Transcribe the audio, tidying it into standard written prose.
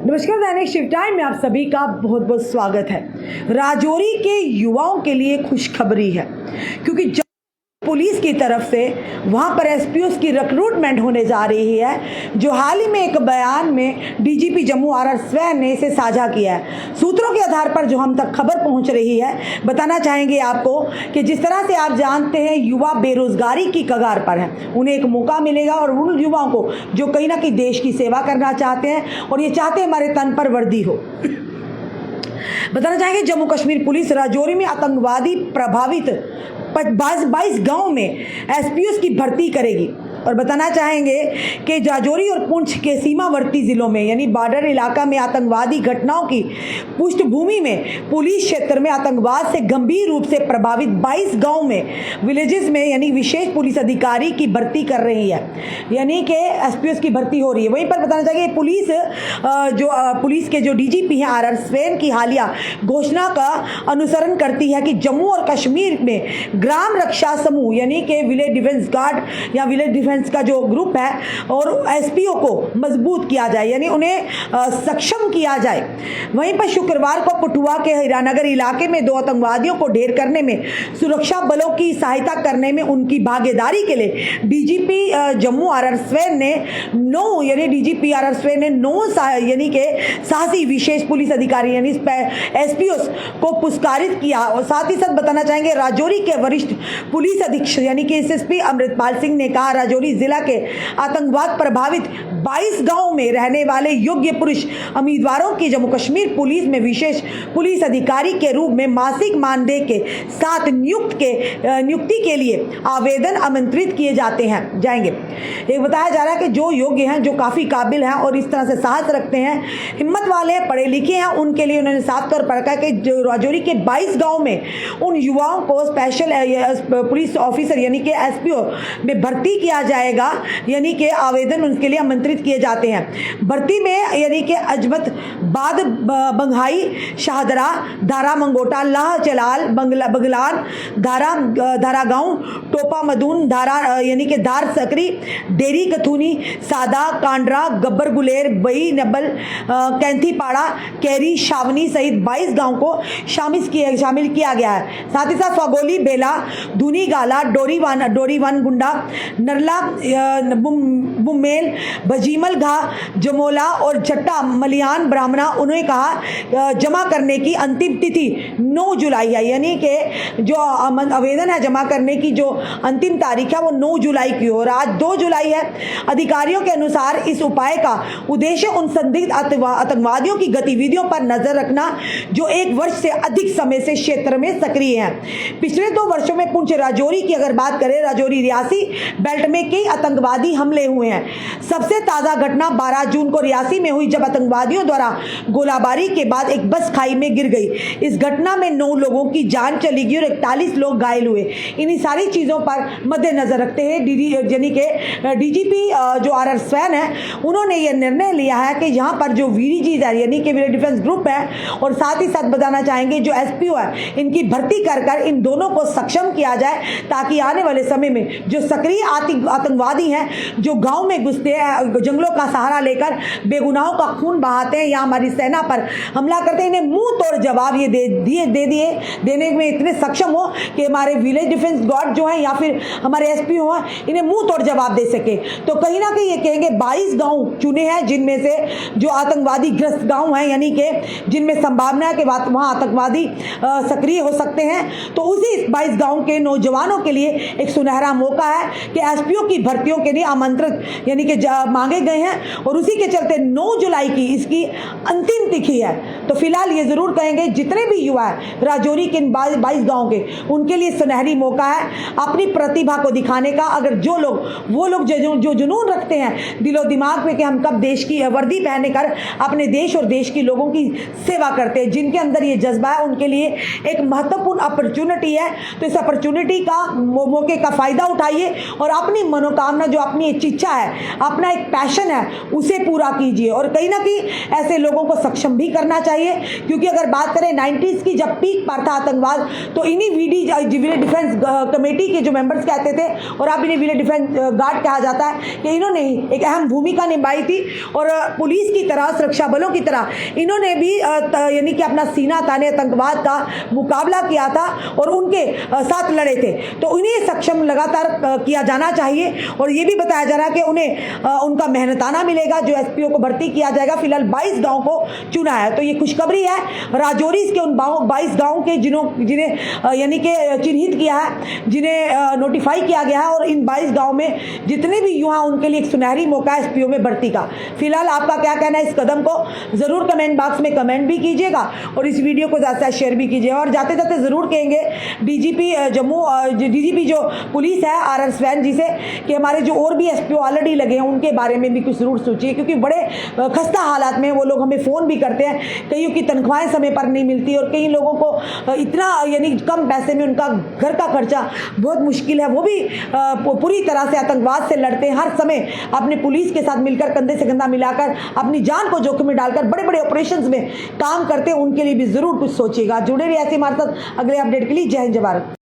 नमस्कार, दैनिक shift time में आप सभी का बहुत बहुत स्वागत है। राजौरी के युवाओं के लिए खुशखबरी है, क्योंकि पुलिस की तरफ से वहां पर एसपीओस की रिक्रूटमेंट होने जा रही है, जो हाल ही में एक बयान में डीजीपी जम्मू आर स्वैन ने इसे साझा किया है। सूत्रों के आधार पर जो हम तक खबर पहुंच रही है, बताना चाहेंगे आपको कि जिस तरह से आप जानते हैं युवा बेरोजगारी की कगार पर है, उन्हें एक मौका मिलेगा और उन युवाओं को जो कहीं ना कहीं देश की सेवा करना चाहते हैं और ये चाहते हैं हमारे तन पर वर्दी हो। बताना चाहेंगे जम्मू कश्मीर पुलिस राजौरी में आतंकवादी प्रभावित 22 गांव में एसपीओस की भर्ती करेगी। और बताना चाहेंगे कि राजौरी और पुंछ के सीमावर्ती जिलों में यानी बॉर्डर इलाका में आतंकवादी घटनाओं की पृष्ठभूमि में पुलिस क्षेत्र में आतंकवाद से गंभीर रूप से प्रभावित 22 गांव में विलेजेस में यानी विशेष पुलिस अधिकारी की भर्ती कर रही है, यानी कि एसपीओस की भर्ती हो रही है। वहीं पर बताना चाहिए पुलिस के जो डीजीपी हैं आर स्वैन की हालिया घोषणा का अनुसरण करती है कि जम्मू और कश्मीर में ग्राम रक्षा समूह यानी कि विलेज डिफेंस गार्ड या विलेज डिफेंस का जो ग्रुप है और एसपीओ को मजबूत किया जाए, यानी उन्हें सक्षम किया जाए। वहीं पर शुक्रवार को कठुआ के हीरानगर इलाके में 2 आतंकवादियों को ढेर करने में सुरक्षा बलों की सहायता करने में उनकी भागीदारी के लिए डीजीपी जम्मू आर स्वैन ने 9 यानी कि साहसी विशेष पुलिस अधिकारी यानी एसपीओ को पुरस्कारित किया। और साथ ही साथ बताना चाहेंगे राजौरी के वरिष्ठ पुलिस अधीक्षक यानी कि एसएसपी अमृतपाल सिंह ने कहा, राजौरी जिला के आतंकवाद प्रभावित 22 गांवों में रहने वाले योग्य पुरुष उम्मीदवारों की जम्मू कश्मीर पुलिस में विशेष पुलिस अधिकारी के रूप में मासिक मानदेय के साथ नियुक्ति के लिए आवेदन आमंत्रित किए जाएंगे। ये बताया जा रहा है कि जो योग्य हैं, जो काफी काबिल हैं और इस तरह से साहस रखते हैं, हिम्मत वाले हैं, पढ़े लिखे हैं, उनके लिए उन्होंने साफ तौर पर कहा कि जो राजौरी के 22 गांव में उन युवाओं को स्पेशल पुलिस ऑफिसर यानी कि एसपीओ में भर्ती किया जाएगा, यानी कि आवेदन उनके लिए आमंत्रित किए जाते हैं। भर्ती में यानी कि अजमत बाद बंघाई शाहदरा धारा मंगोटा लाह चलाल बगलान धारा गांव टोपा मदून धारा यानी कि धार सकरी डेरी कथुनी सादा कांड्रा गब्बर गुलेर बई नबल कैंथीपाड़ा कैरी शावनी सहित 22 गांव को शामिल किया गया है। साथ ही साथ स्वागोली बेला धुनी गाला डोरीवान गुंडा नरला बुमेल बजीमल घा जमोला और जट्टा मलियान ब्राह्मणा। उन्होंने कहा जमा करने की अंतिम तिथि 9 जुलाई है, यानी कि जो आवेदन है जमा करने की जो अंतिम तारीख है वो 9 जुलाई की हो और आज 2 जुलाई है। अधिकारियों के अनुसार इस उपाय का उद्देश्य उन संदिग्ध आतंकवादियों की गतिविधियों पर नजर रखना जो 1 वर्ष से अधिक समय से क्षेत्र में सक्रिय हैं। पिछले 2 वर्षों में पुंछ राजौरी की अगर बात करें, राजौरी रियासी बेल्ट में कई आतंकवादी हमले हुए हैं। सबसे ताजा घटना 12 जून को रियासी में हुई, जब आतंकवादियों द्वारा गोलाबारी के बाद एक बस खाई में गिर गई। इस घटना में 9 लोगों की जान चली गई और 41 लोग घायल हुए। इन्हीं सारी चीजों पर मद्देनजर रखते हुए डीजीपी जो आर स्वैन है, उन्होंने यह निर्णय लिया है कि यहाँ पर जो वीडीजी है यानी कि विलेज डिफेंस ग्रुप है और साथ ही साथ बताना चाहेंगे जो एसपीओ है, इनकी भर्ती कर इन दोनों को सक्षम किया जाए, ताकि आने वाले समय में जो सक्रिय आतंकवादी हैं, जो गांव में घुसते हैं, जंगलों का सहारा लेकर बेगुनाहों का खून बहाते हैं या हमारी सेना पर हमला करते हैं, इन्हें मुंह तोड़ जवाब ये देने में इतने सक्षम हो कि हमारे विलेज डिफेंस गार्ड जो है या फिर हमारे एसपीओ हैं, इन्हें मुंह तोड़ जवाब दे सके। तो कहीं ना कहीं ये कहेंगे 22 गांव चुने हैं जिनमें से जो आतंकवादी ग्रस्त गांव हैं, यानी कि जिनमें संभावना है कि वहां आतंकवादी सक्रिय हो सकते हैं। तो उसी 22 गांव के नौजवानों के लिए एक सुनहरा मौका है कि एसपीओ की भर्तियों के लिए आमंत्रित यानी कि मांगे गए हैं और उसी के चलते 9 जुलाई की इसकी अंतिम तिथि है। तो फिलहाल ये जरूर कहेंगे जितने भी युवा है राजौरी के 22 गांव के, उनके लिए सुनहरी मौका है अपनी प्रतिभा को दिखाने का। अगर वो लोग जो जुनून रखते हैं दिलो दिमाग में कि हम कब देश की वर्दी पहने कर अपने देश और देश के लोगों की सेवा करते हैं, जिनके अंदर ये जज्बा है, उनके लिए एक महत्वपूर्ण अपॉर्चुनिटी है। तो इस अपॉर्चुनिटी का मौके का फायदा उठाइए और अपनी मनोकामना जो अपनी इच्छा है, अपना एक पैशन है उसे पूरा कीजिए और कहीं ना कहीं ऐसे लोगों को सक्षम भी करना चाहिए, क्योंकि अगर बात करें 90s की जब पीक पर था आतंकवाद, तो इन्हीं विलेज डिफेंस कमेटी के जो मेंबर्स कहते थे, और अब इन्हें विलेज डिफेंस गार्ड कहा जाता है, कि इन्होंने एक अहम भूमिका निभाई थी और पुलिस की तरह, सुरक्षा बलों की तरह इन्होंने भी यानी कि अपना सीना ताने आतंकवाद का मुकाबला किया था और उनके साथ लड़े थे। तो इन्हें सक्षम लगातार किया जाना चाहिए और ये भी बताया जा रहा है कि उन्हें उनका मेहनताना मिलेगा, जो एसपीओ को भर्ती किया जाएगा। फिलहाल 22 गांव को चुना है, तो ये खुशखबरी है राजौरी के उन 22 गांव के जिन्हें यानी कि चिन्हित किया है, जिन्हें नोटिफाई किया गया है, और इन 22 गांव में जितने भी युवा उनके लिए एक सुनहरी मौका है एसपीओ में भर्ती का। फिलहाल आपका क्या कहना है इस कदम को जरूर कमेंट बॉक्स में कमेंट भी कीजिएगा और इस वीडियो को ज़्यादा से ज़्यादा शेयर भी कीजिएगा। और जाते जाते ज़रूर कहेंगे डीजीपी जम्मू, डीजीपी जो पुलिस है आर स्वैन जी से, कि हमारे जो और भी एसपीओ ऑलरेडी लगे हैं उनके बारे में भी कुछ जरूर सोचिए, क्योंकि बड़े खस्ता हालात में वो लोग हमें फ़ोन भी करते हैं, कईयों की तनख्वाहें समय पर नहीं मिलती और कई लोगों को इतना यानी कम पैसे में उनका घर का खर्चा बहुत मुश्किल है, वो भी पूरी तरह से आतंकवाद से लड़ते हैं, हर समय अपने पुलिस के साथ मिलकर कंधे से कंधा मिलाकर अपनी जान को जोखिम में डालकर बड़े बड़े ऑपरेशंस में काम करते हैं। उनके लिए भी जरूर कुछ सोचिएगा। जुड़े रहिए ऐसे हमारे साथ अगले अपडेट के लिए। जय हिंद, जय भारत।